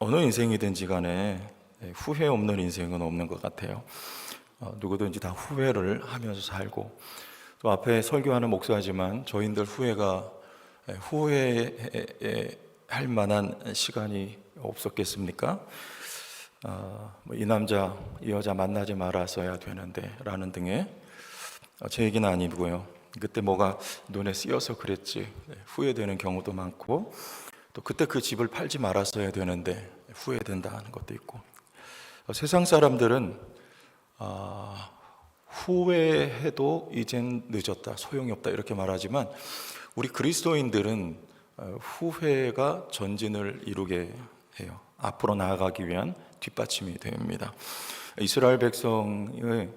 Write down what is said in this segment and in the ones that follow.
어느 인생이든지 간에 후회 없는 인생은 없는 것 같아요. 누구든지 다 후회를 하면서 살고, 또 앞에 설교하는 목사지만 저희들 후회할 만한 시간이 없었겠습니까? 이 남자 이 여자 만나지 말았어야 되는데 라는 등의 제 얘기는 아니고요. 그때 뭐가 눈에 씌어서 그랬지 후회되는 경우도 많고, 또 그때 그 집을 팔지 말았어야 되는데 후회된다는 것도 있고, 세상 사람들은 후회해도 이젠 늦었다, 소용이 없다 이렇게 말하지만, 우리 그리스도인들은 후회가 전진을 이루게 해요. 앞으로 나아가기 위한 뒷받침이 됩니다. 이스라엘 백성이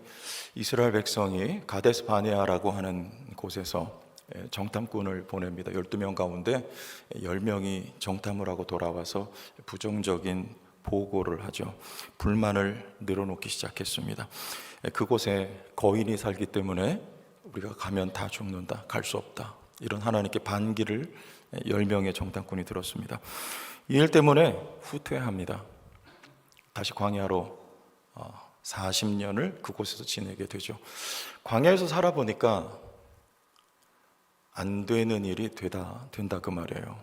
가데스 바네아라고 하는 곳에서 정탐꾼을 보냅니다. 12명 가운데 10명이 정탐을 하고 돌아와서 부정적인 보고를 하죠. 불만을 늘어놓기 시작했습니다. 그곳에 거인이 살기 때문에 우리가 가면 다 죽는다, 갈 수 없다, 이런 하나님께 반기를 10명의 정탐꾼이 들었습니다. 이 일 때문에 후퇴합니다. 다시 광야로 40년을 그곳에서 지내게 되죠. 광야에서 살아보니까 안 되는 일이 된다 그 말이에요.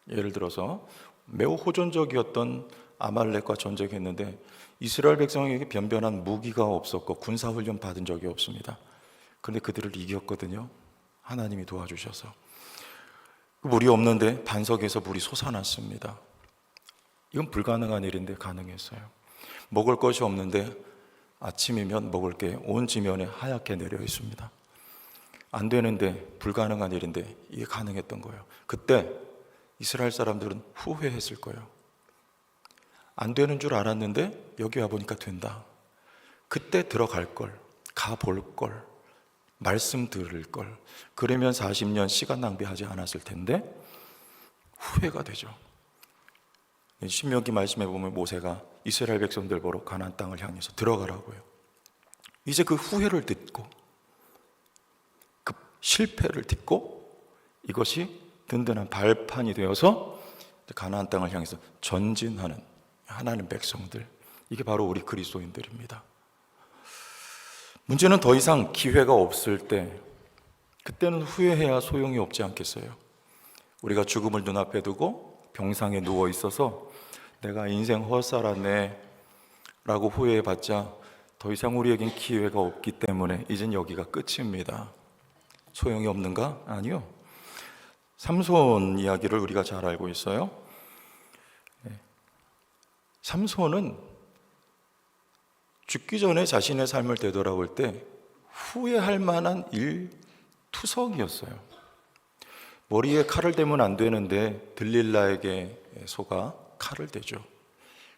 예를 들어서 매우 호전적이었던 아말렉과 전쟁했는데 이스라엘 백성에게 변변한 무기가 없었고 군사훈련 받은 적이 없습니다. 그런데 그들을 이겼거든요. 하나님이 도와주셔서. 물이 없는데 반석에서 물이 솟아났습니다. 이건 불가능한 일인데 가능했어요. 먹을 것이 없는데 아침이면 먹을 게 온 지면에 하얗게 내려 있습니다. 안 되는데, 불가능한 일인데 이게 가능했던 거예요. 그때 이스라엘 사람들은 후회했을 거예요. 안 되는 줄 알았는데 여기 와보니까 된다. 그때 들어갈 걸, 가볼 걸, 말씀 들을 걸, 그러면 40년 시간 낭비하지 않았을 텐데 후회가 되죠. 신명기 말씀에 보면 모세가 이스라엘 백성들 보러 가나안 땅을 향해서 들어가라고요. 이제 그 후회를 듣고, 그 실패를 딛고, 이것이 든든한 발판이 되어서 가나안 땅을 향해서 전진하는 하나님 백성들, 이게 바로 우리 그리스도인들입니다. 문제는 더 이상 기회가 없을 때, 그때는 후회해야 소용이 없지 않겠어요? 우리가 죽음을 눈앞에 두고 병상에 누워 있어서 내가 인생 헛살았네 라고 후회해봤자 더 이상 우리에겐 기회가 없기 때문에 이젠 여기가 끝입니다. 소용이 없는가? 아니요. 삼손 이야기를 우리가 잘 알고 있어요. 삼손은 죽기 전에 자신의 삶을 되돌아볼 때 후회할 만한 일투성이었어요. 머리에 칼을 대면 안 되는데 들릴라에게 속아 칼을 대죠.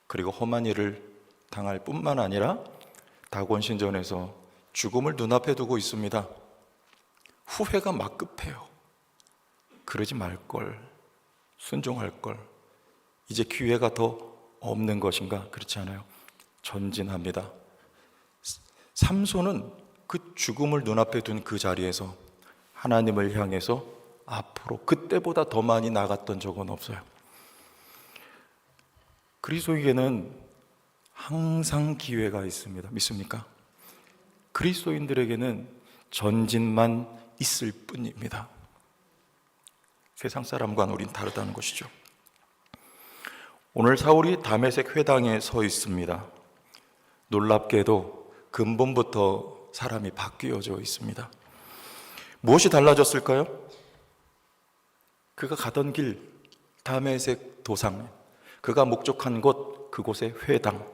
그리고 험한 일을 당할 뿐만 아니라 다곤 신전에서 죽음을 눈앞에 두고 있습니다. 후회가 막 급해요. 그러지 말걸, 순종할걸, 이제 기회가 더 없는 것인가? 그렇지 않아요. 전진합니다. 삼손은 그 죽음을 눈앞에 둔 그 자리에서 하나님을 향해서 앞으로 그때보다 더 많이 나갔던 적은 없어요. 그리스도에게는 항상 기회가 있습니다. 믿습니까? 그리스도인들에게는 전진만 있을 뿐입니다. 세상 사람과는 우린 다르다는 것이죠. 오늘 사울이 다메섹 회당에 서 있습니다. 놀랍게도 근본부터 사람이 바뀌어져 있습니다. 무엇이 달라졌을까요? 그가 가던 길, 다메섹 도상, 그가 목적한 곳, 그곳의 회당,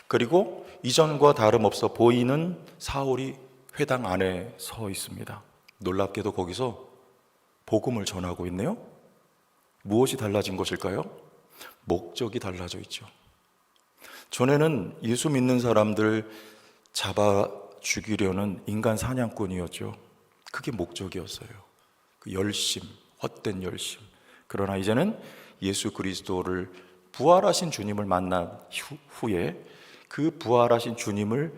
그리고 이전과 다름없어 보이는 사울이 회당 안에 서 있습니다. 놀랍게도 거기서 복음을 전하고 있네요. 무엇이 달라진 것일까요? 목적이 달라져 있죠. 전에는 예수 믿는 사람들 잡아 죽이려는 인간 사냥꾼이었죠. 그게 목적이었어요. 그 열심, 헛된 열심. 그러나 이제는 예수 그리스도를, 부활하신 주님을 만난 후에 그 부활하신 주님을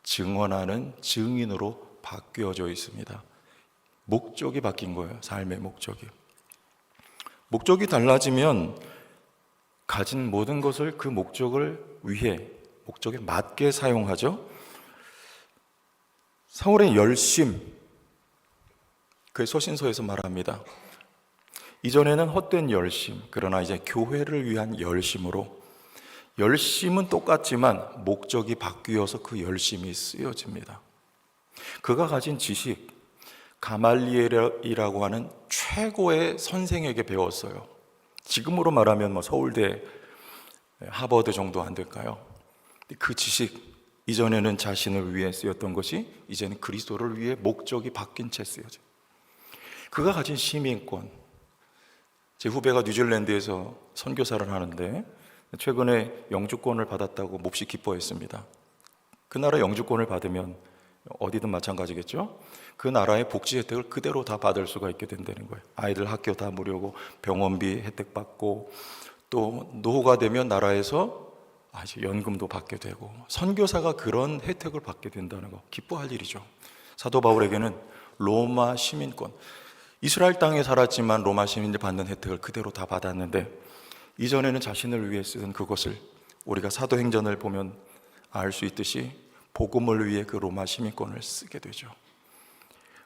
증언하는 증인으로 바뀌어져 있습니다. 목적이 바뀐 거예요. 삶의 목적이. 목적이 달라지면 가진 모든 것을 그 목적을 위해, 목적에 맞게 사용하죠. 사울의 열심, 그 서신서에서 말합니다. 이전에는 헛된 열심, 그러나 이제 교회를 위한 열심으로, 열심은 똑같지만 목적이 바뀌어서 그 열심이 쓰여집니다. 그가 가진 지식, 가말리엘이라고 하는 최고의 선생에게 배웠어요. 지금으로 말하면 서울대, 하버드 정도 안 될까요? 그 지식, 이전에는 자신을 위해 쓰였던 것이 이제는 그리스도를 위해 목적이 바뀐 채 쓰여져. 그가 가진 시민권, 제 후배가 뉴질랜드에서 선교사를 하는데 최근에 영주권을 받았다고 몹시 기뻐했습니다. 그 나라 영주권을 받으면 어디든 마찬가지겠죠? 그 나라의 복지 혜택을 그대로 다 받을 수가 있게 된다는 거예요. 아이들 학교 다 무료고 병원비 혜택 받고, 또 노후가 되면 나라에서 이제 연금도 받게 되고, 선교사가 그런 혜택을 받게 된다는 거 기뻐할 일이죠. 사도 바울에게는 로마 시민권, 이스라엘 땅에 살았지만 로마 시민들 받는 혜택을 그대로 다 받았는데, 이전에는 자신을 위해 쓰던 그것을 우리가 사도행전을 보면 알 수 있듯이 복음을 위해 그 로마 시민권을 쓰게 되죠.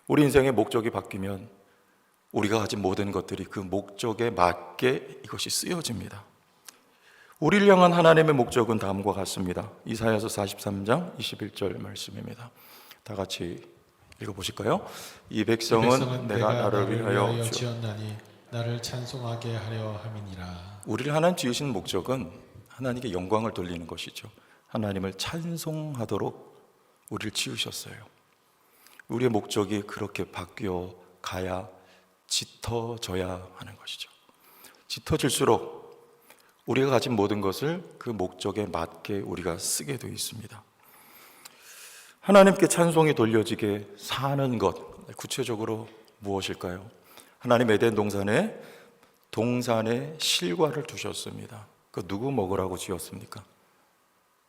우리 인생의 목적이 바뀌면 우리가 가진 모든 것들이 그 목적에 맞게 이것이 쓰여집니다. 우리를 향한 하나님의 목적은 다음과 같습니다. 이사야서 43장 21절 말씀입니다. 다 같이 읽어보실까요? 이 백성은 내가 나를 위하여 지었나니 나를 찬송하게 하려 함이니라. 우리를 하나님 지으신 목적은 하나님께 영광을 돌리는 것이죠. 하나님을 찬송하도록 우리를 지으셨어요. 우리의 목적이 그렇게 바뀌어 가야 짙어져야 하는 것이죠. 짙어질수록 우리가 가진 모든 것을 그 목적에 맞게 우리가 쓰게 되어 있습니다. 하나님께 찬송이 돌려지게 사는 것, 구체적으로 무엇일까요? 하나님 에덴 동산에 실과를 두셨습니다. 그 누구 먹으라고 지었습니까?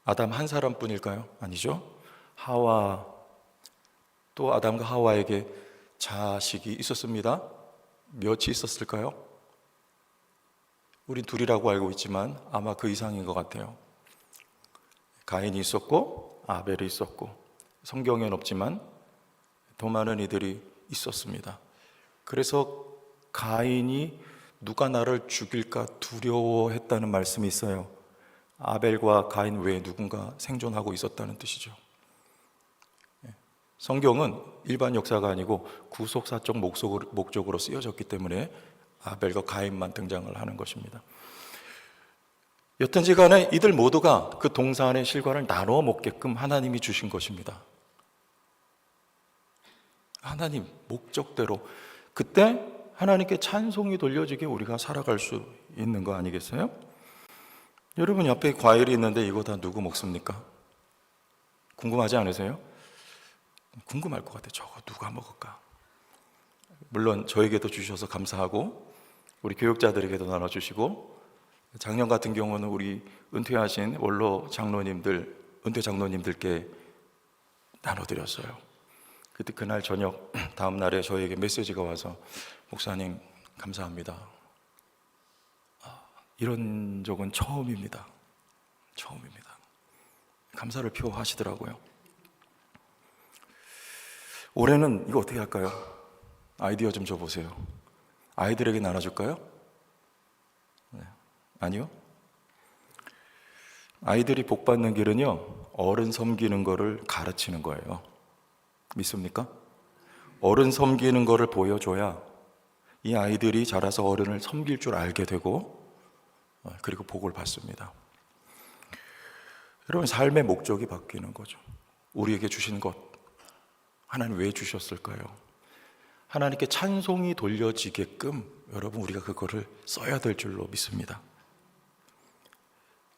아담 한 사람뿐일까요? 아니죠. 하와, 또 아담과 하와에게 자식이 있었습니다. 몇이 있었을까요? 우린 둘이라고 알고 있지만 아마 그 이상인 것 같아요. 가인이 있었고 아벨이 있었고, 성경에는 없지만 더 많은 이들이 있었습니다. 그래서 가인이 누가 나를 죽일까 두려워했다는 말씀이 있어요. 아벨과 가인 외에 누군가 생존하고 있었다는 뜻이죠. 성경은 일반 역사가 아니고 구속사적 목적으로 쓰여졌기 때문에 아벨과 가인만 등장을 하는 것입니다. 여튼지 간에 이들 모두가 그 동산의 실과를 나눠 먹게끔 하나님이 주신 것입니다. 하나님 목적대로. 그때 하나님께 찬송이 돌려지게 우리가 살아갈 수 있는 거 아니겠어요? 여러분, 옆에 과일이 있는데 이거 다 누구 먹습니까? 궁금하지 않으세요? 궁금할 것 같아요. 저거 누가 먹을까? 물론 저에게도 주셔서 감사하고 우리 교육자들에게도 나눠주시고, 작년 같은 경우는 우리 은퇴하신 원로 장로님들, 은퇴 장로님들께 나눠드렸어요. 그때 그날 저녁, 다음 날에 저에게 메시지가 와서, 목사님 감사합니다. 이런 적은 처음입니다. 감사를 표하시더라고요. 올해는 이거 어떻게 할까요? 아이디어 좀 줘보세요. 아이들에게 나눠줄까요? 네. 아니요? 아이들이 복 받는 길은요, 어른 섬기는 거를 가르치는 거예요. 믿습니까? 어른 섬기는 거를 보여줘야 이 아이들이 자라서 어른을 섬길 줄 알게 되고, 그리고 복을 받습니다. 여러분, 삶의 목적이 바뀌는 거죠. 우리에게 주신 것, 하나님 왜 주셨을까요? 하나님께 찬송이 돌려지게끔 여러분, 우리가 그거를 써야 될 줄로 믿습니다.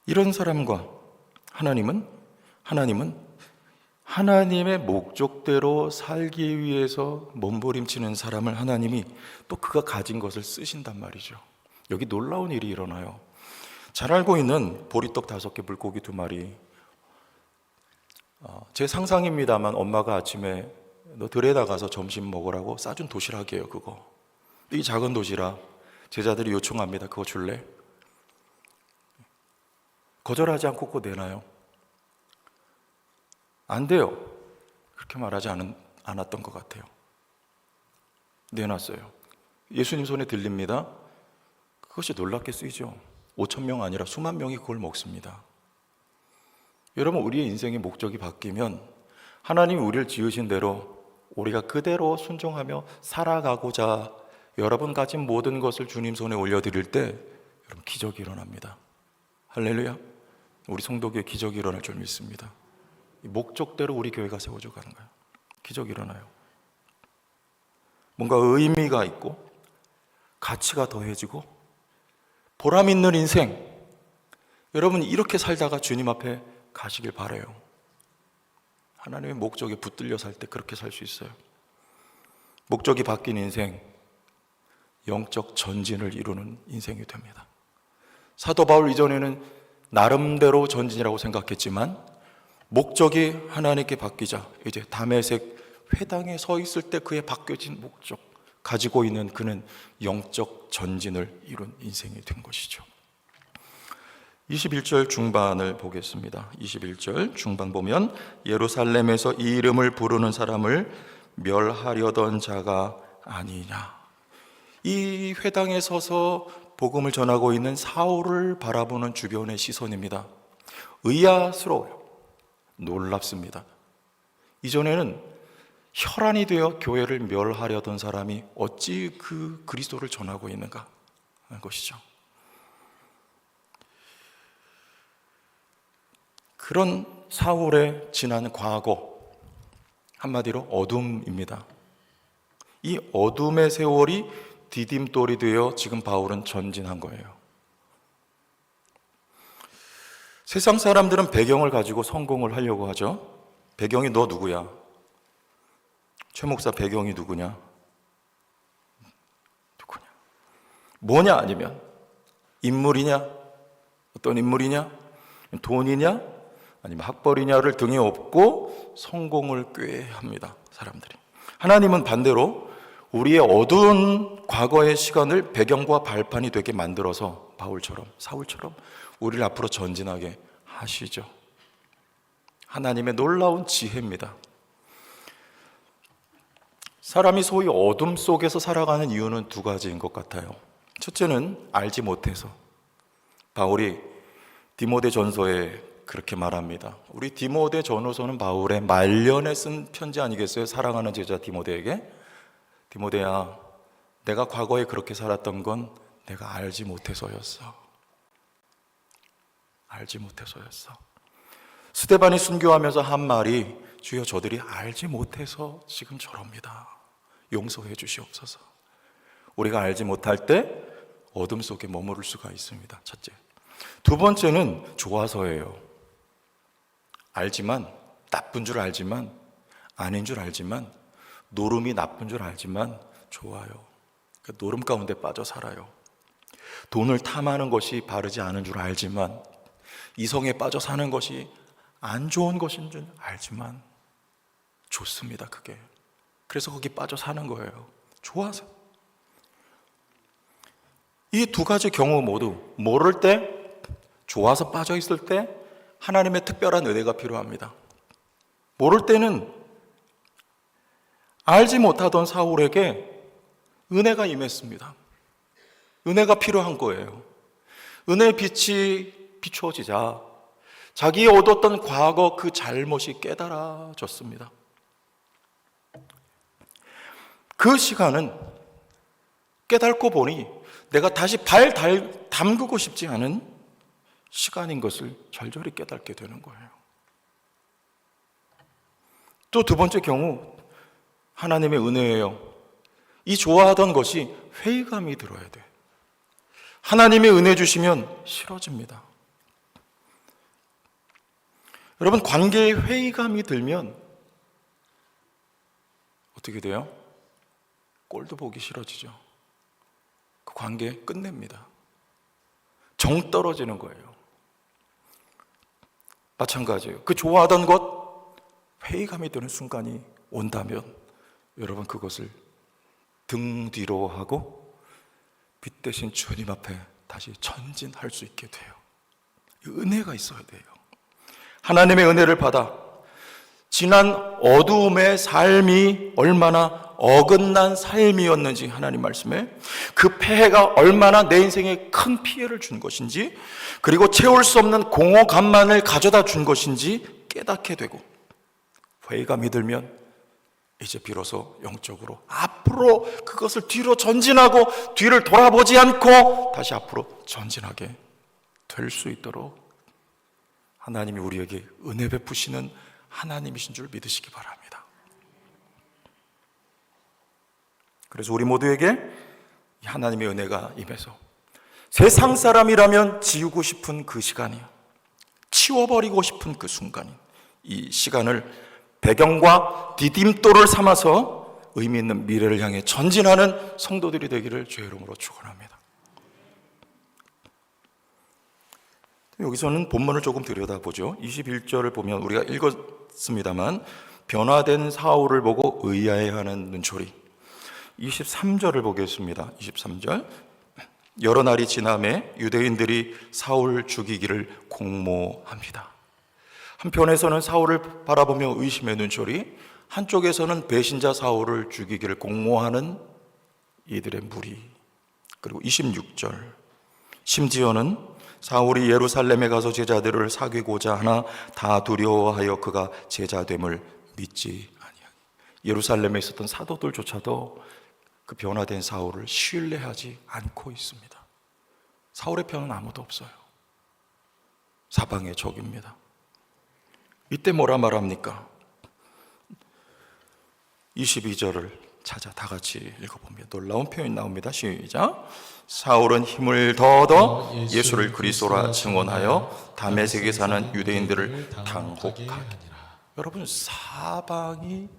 이런 사람과 하나님은 하나님의 목적대로 살기 위해서 몸부림치는 사람을 하나님이 또 그가 가진 것을 쓰신단 말이죠. 여기 놀라운 일이 일어나요. 잘 알고 있는 보리떡 5개, 물고기 2마리. 제 상상입니다만 엄마가 아침에 너 들에 나가서 점심 먹으라고 싸준 도시락이에요, 그거. 이 작은 도시락 제자들이 요청합니다. 그거 줄래? 거절하지 않고 그거 내나요? 안 돼요. 그렇게 말하지 않았던 것 같아요. 내놨어요. 예수님 손에 들립니다. 그것이 놀랍게 쓰이죠. 5천 명 아니라 수만 명이 그걸 먹습니다. 여러분, 우리의 인생의 목적이 바뀌면 하나님이 우리를 지으신 대로 우리가 그대로 순종하며 살아가고자 여러분 가진 모든 것을 주님 손에 올려드릴 때 여러분 기적이 일어납니다. 할렐루야. 우리 성도교회 기적이 일어날 줄 믿습니다. 이 목적대로 우리 교회가 세워져 가는 거예요. 기적이 일어나요. 뭔가 의미가 있고 가치가 더해지고 보람 있는 인생, 여러분 이렇게 살다가 주님 앞에 가시길 바라요. 하나님의 목적에 붙들려 살 때 그렇게 살 수 있어요. 목적이 바뀐 인생, 영적 전진을 이루는 인생이 됩니다. 사도 바울 이전에는 나름대로 전진이라고 생각했지만 목적이 하나님께 바뀌자 이제 다메섹 회당에 서 있을 때 그의 바뀌어진 목적 가지고 있는 그는 영적 전진을 이룬 인생이 된 것이죠. 21절 중반을 보겠습니다. 21절 중반 보면 예루살렘에서 이 이름을 부르는 사람을 멸하려던 자가 아니냐. 이 회당에 서서 복음을 전하고 있는 사울을 바라보는 주변의 시선입니다. 의아스러워요. 놀랍습니다. 이전에는 혈안이 되어 교회를 멸하려던 사람이 어찌 그 그리스도를 전하고 있는가 하는 것이죠. 그런 사울의 지난 과거, 한마디로 어둠입니다. 이 어둠의 세월이 디딤돌이 되어 지금 바울은 전진한 거예요. 세상 사람들은 배경을 가지고 성공을 하려고 하죠. 배경이 너 누구야? 최 목사 배경이 누구냐? 누구냐? 뭐냐? 아니면 인물이냐? 어떤 인물이냐? 돈이냐? 아니면 학벌이냐를 등에 업고 성공을 꾀합니다. 사람들이. 하나님은 반대로 우리의 어두운 과거의 시간을 배경과 발판이 되게 만들어서 바울처럼 사울처럼 우리를 앞으로 전진하게 하시죠. 하나님의 놀라운 지혜입니다. 사람이 소위 어둠 속에서 살아가는 이유는 두 가지인 것 같아요. 첫째는 알지 못해서. 바울이 디모데 전서에 그렇게 말합니다. 우리 디모데 전후서는 바울의 말년에 쓴 편지 아니겠어요? 사랑하는 제자 디모데에게. 디모데야, 내가 과거에 그렇게 살았던 건 내가 알지 못해서였어. 알지 못해서였어. 스데반이 순교하면서 한 말이 주여 저들이 알지 못해서 지금 저럽니다. 용서해 주시옵소서. 우리가 알지 못할 때 어둠 속에 머무를 수가 있습니다. 첫째. 두 번째는 좋아서예요. 알지만, 나쁜 줄 알지만, 아닌 줄 알지만, 노름이 나쁜 줄 알지만 좋아요. 그러니까 노름 가운데 빠져 살아요. 돈을 탐하는 것이 바르지 않은 줄 알지만, 이성에 빠져 사는 것이 안 좋은 것인 줄 알지만 좋습니다. 그게. 그래서 거기 빠져 사는 거예요. 좋아서. 이 두 가지 경우 모두 모를 때, 좋아서 빠져 있을 때 하나님의 특별한 은혜가 필요합니다. 모를 때는 알지 못하던 사울에게 은혜가 임했습니다. 은혜가 필요한 거예요. 은혜의 빛이 비추어지자 자기 얻었던 과거 그 잘못이 깨달아졌습니다. 그 시간은 깨닫고 보니 내가 다시 발 담그고 싶지 않은 시간인 것을 절절히 깨닫게 되는 거예요. 또 두 번째 경우 하나님의 은혜예요. 이 좋아하던 것이 회의감이 들어야 돼. 하나님의 은혜 주시면 싫어집니다. 여러분, 관계에 회의감이 들면 어떻게 돼요? 꼴도 보기 싫어지죠. 그 관계 끝냅니다. 정 떨어지는 거예요. 마찬가지예요. 그 좋아하던 것 회의감이 드는 순간이 온다면 여러분 그것을 등 뒤로 하고 빛 대신 주님 앞에 다시 전진할 수 있게 돼요. 은혜가 있어야 돼요. 하나님의 은혜를 받아 지난 어두움의 삶이 얼마나 어긋난 삶이었는지, 하나님 말씀에 그 폐해가 얼마나 내 인생에 큰 피해를 준 것인지, 그리고 채울 수 없는 공허감만을 가져다 준 것인지 깨닫게 되고, 회의감이 들면 이제 비로소 영적으로 앞으로 그것을 뒤로 전진하고 뒤를 돌아보지 않고 다시 앞으로 전진하게 될 수 있도록 하나님이 우리에게 은혜 베푸시는 하나님이신 줄 믿으시기 바랍니다. 그래서 우리 모두에게 하나님의 은혜가 임해서 세상 사람이라면 지우고 싶은 그 시간이, 치워버리고 싶은 그 순간이, 이 시간을 배경과 디딤돌을 삼아서 의미 있는 미래를 향해 전진하는 성도들이 되기를 주의 이름으로 축원합니다. 여기서는 본문을 조금 들여다보죠. 21절을 보면 우리가 읽었습니다만 변화된 사울을 보고 의아해하는 눈초리. 23절을 보겠습니다. 23절. 여러 날이 지남에 유대인들이 사울 죽이기를 공모합니다. 한편에서는 사울을 바라보며 의심의 눈초리, 한쪽에서는 배신자 사울을 죽이기를 공모하는 이들의 무리. 그리고 26절. 심지어는 사울이 예루살렘에 가서 제자들을 사귀고자 하나 다 두려워하여 그가 제자됨을 믿지 아니하니. 예루살렘에 있었던 사도들조차도 그 변화된 사울을 신뢰하지 않고 있습니다. 사울의 편은 아무도 없어요. 사방의 적입니다. 이때 뭐라 말합니까? 22절을 찾아 다 같이 읽어보면 놀라운 표현이 나옵니다. 시작. 사울은 힘을 더얻어 예수를 그리스도라 증언하여 다메섹에 사는 유대인들을 당혹하게 하니라. 여러분, 사방이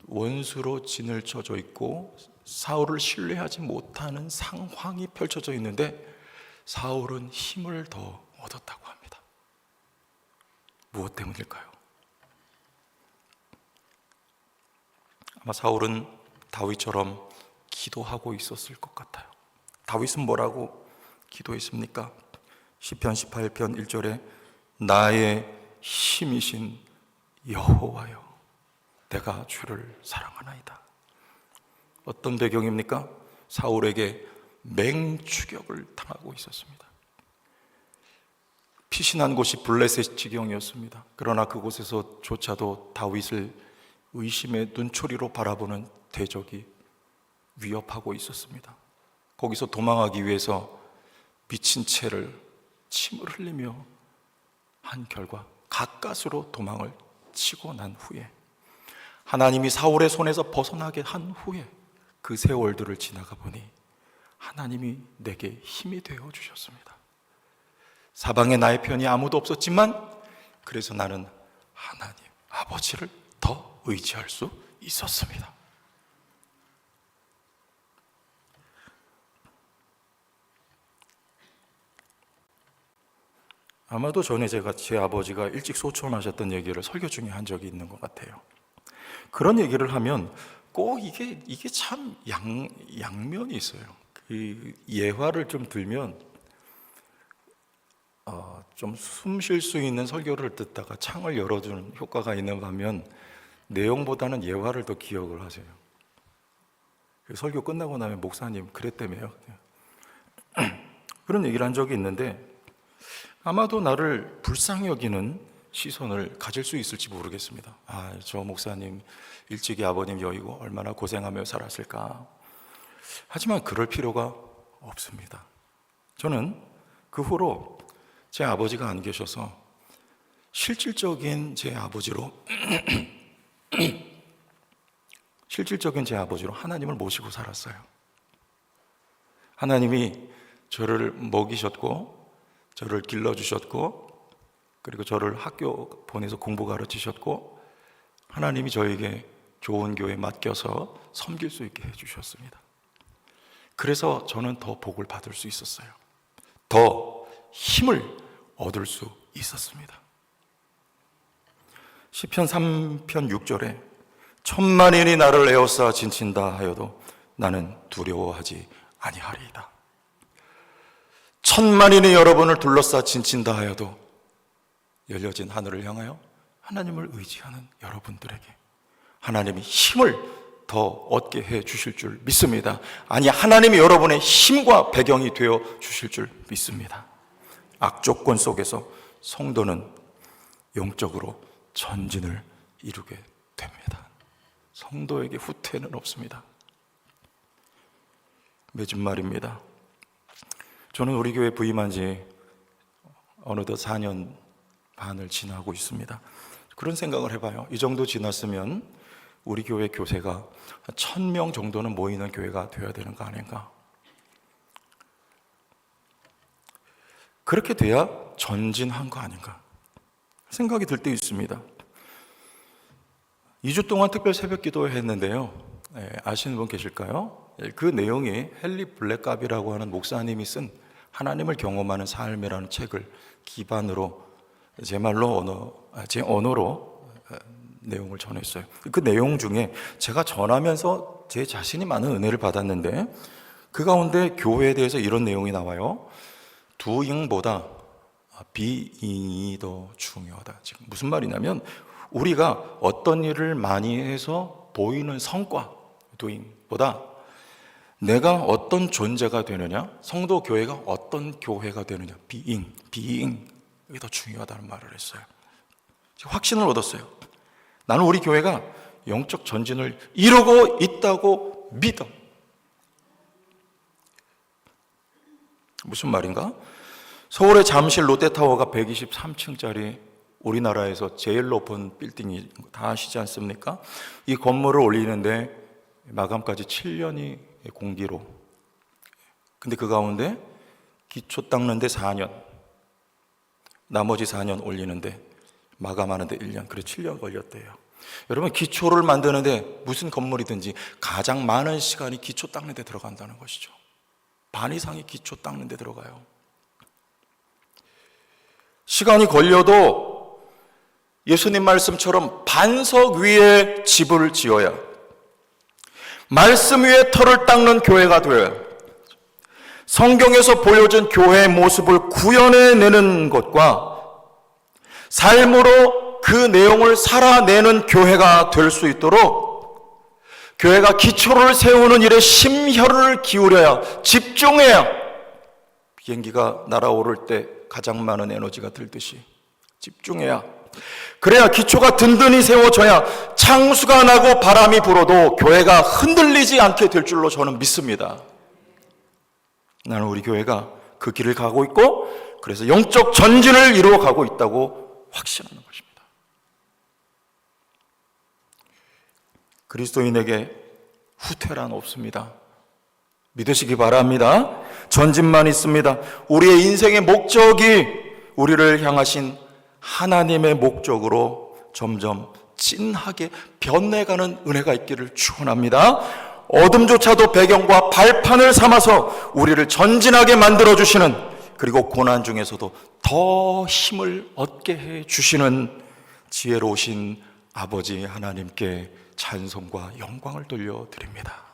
원수로 진을 쳐져 있고 사울을 신뢰하지 못하는 상황이 펼쳐져 있는데 사울은 힘을 더 얻었다고 합니다. 무엇 때문일까요? 아마 사울은 다윗처럼 기도하고 있었을 것 같아요. 다윗은 뭐라고 기도했습니까? 시편 18편 1절에 나의 힘이신 여호와여 내가 주를 사랑하나이다. 어떤 배경입니까? 사울에게 맹추격을 당하고 있었습니다. 피신한 곳이 블레셋 지경이었습니다. 그러나 그곳에서조차도 다윗을 의심의 눈초리로 바라보는 대적이 위협하고 있었습니다. 거기서 도망하기 위해서 미친 채를 침을 흘리며 한 결과 가까스로 도망을 치고 난 후에 하나님이 사울의 손에서 벗어나게 한 후에 그 세월들을 지나가 보니 하나님이 내게 힘이 되어 주셨습니다. 사방에 나의 편이 아무도 없었지만 그래서 나는 하나님 아버지를 더 의지할 수 있었습니다. 아마도 전에 제가 제 아버지가 일찍 소천하셨던 얘기를 설교 중에 한 적이 있는 것 같아요. 그런 얘기를 하면 꼭 이게 참 양면이 있어요. 그 예화를 좀 들면 좀 숨 쉴 수 있는 설교를 듣다가 창을 열어주는 효과가 있는 반면 내용보다는 예화를 더 기억을 하세요. 설교 끝나고 나면 목사님 그랬다며요. 그런 얘기를 한 적이 있는데 아마도 나를 불쌍히 여기는 시선을 가질 수 있을지 모르겠습니다. 저 목사님 일찍이 아버님 여의고 얼마나 고생하며 살았을까. 하지만 그럴 필요가 없습니다. 저는 그 후로 제 아버지가 안 계셔서 실질적인 제 아버지로 하나님을 모시고 살았어요. 하나님이 저를 먹이셨고 저를 길러주셨고 그리고 저를 학교 보내서 공부 가르치셨고 하나님이 저에게 좋은 교회 맡겨서 섬길 수 있게 해주셨습니다. 그래서 저는 더 복을 받을 수 있었어요. 더 힘을 얻을 수 있었습니다. 시편 3편 6절에 천만인이 나를 에워싸 진친다 하여도 나는 두려워하지 아니하리이다. 천만인이 여러분을 둘러싸 진친다 하여도 열려진 하늘을 향하여 하나님을 의지하는 여러분들에게 하나님이 힘을 더 얻게 해 주실 줄 믿습니다. 아니, 하나님이 여러분의 힘과 배경이 되어 주실 줄 믿습니다. 악조건 속에서 성도는 영적으로 전진을 이루게 됩니다. 성도에게 후퇴는 없습니다. 맺은 말입니다. 저는 우리 교회 부임한 지 어느덧 4년 반을 지나고 있습니다. 그런 생각을 해봐요. 이 정도 지났으면 우리 교회 교세가 1000명 정도는 모이는 교회가 되어야 되는 거 아닌가. 그렇게 돼야 전진한 거 아닌가 생각이 들 때 있습니다. 2주 동안 특별 새벽 기도를 했는데요. 아시는 분 계실까요? 그 내용이 헨리 블랙갑이라고 하는 목사님이 쓴 하나님을 경험하는 삶이라는 책을 기반으로 제 언어로 내용을 전했어요. 그 내용 중에 제가 전하면서 제 자신이 많은 은혜를 받았는데 그 가운데 교회에 대해서 이런 내용이 나와요. doing보다 being이 더 중요하다. 지금 무슨 말이냐면 우리가 어떤 일을 많이 해서 보이는 성과 doing보다 내가 어떤 존재가 되느냐, 성도 교회가 어떤 교회가 되느냐, being 이게 더 중요하다는 말을 했어요. 확신을 얻었어요. 나는 우리 교회가 영적 전진을 이루고 있다고 믿어. 무슨 말인가? 서울의 잠실 롯데타워가 123층짜리 우리나라에서 제일 높은 빌딩이 다 아시지 않습니까? 이 건물을 올리는데 마감까지 7년이 공기로. 근데 그 가운데 기초 닦는데 4년, 나머지 4년 올리는데 마감하는데 1년, 그래 7년 걸렸대요. 여러분, 기초를 만드는데 무슨 건물이든지 가장 많은 시간이 기초 닦는 데 들어간다는 것이죠. 반 이상이 기초 닦는 데 들어가요. 시간이 걸려도 예수님 말씀처럼 반석 위에 집을 지어야, 말씀 위에 털을 닦는 교회가 되어야, 성경에서 보여준 교회의 모습을 구현해내는 것과 삶으로 그 내용을 살아내는 교회가 될 수 있도록 교회가 기초를 세우는 일에 심혈을 기울여야, 집중해야, 비행기가 날아오를 때 가장 많은 에너지가 들듯이 집중해야, 그래야 기초가 든든히 세워져야 창수가 나고 바람이 불어도 교회가 흔들리지 않게 될 줄로 저는 믿습니다. 나는 우리 교회가 그 길을 가고 있고, 그래서 영적 전진을 이루어 가고 있다고 확신하는 것입니다. 그리스도인에게 후퇴란 없습니다. 믿으시기 바랍니다. 전진만 있습니다. 우리의 인생의 목적이 우리를 향하신 하나님의 목적으로 점점 진하게 변해가는 은혜가 있기를 축원합니다. 어둠조차도 배경과 발판을 삼아서 우리를 전진하게 만들어주시는, 그리고 고난 중에서도 더 힘을 얻게 해주시는 지혜로우신 아버지 하나님께 찬송과 영광을 돌려드립니다.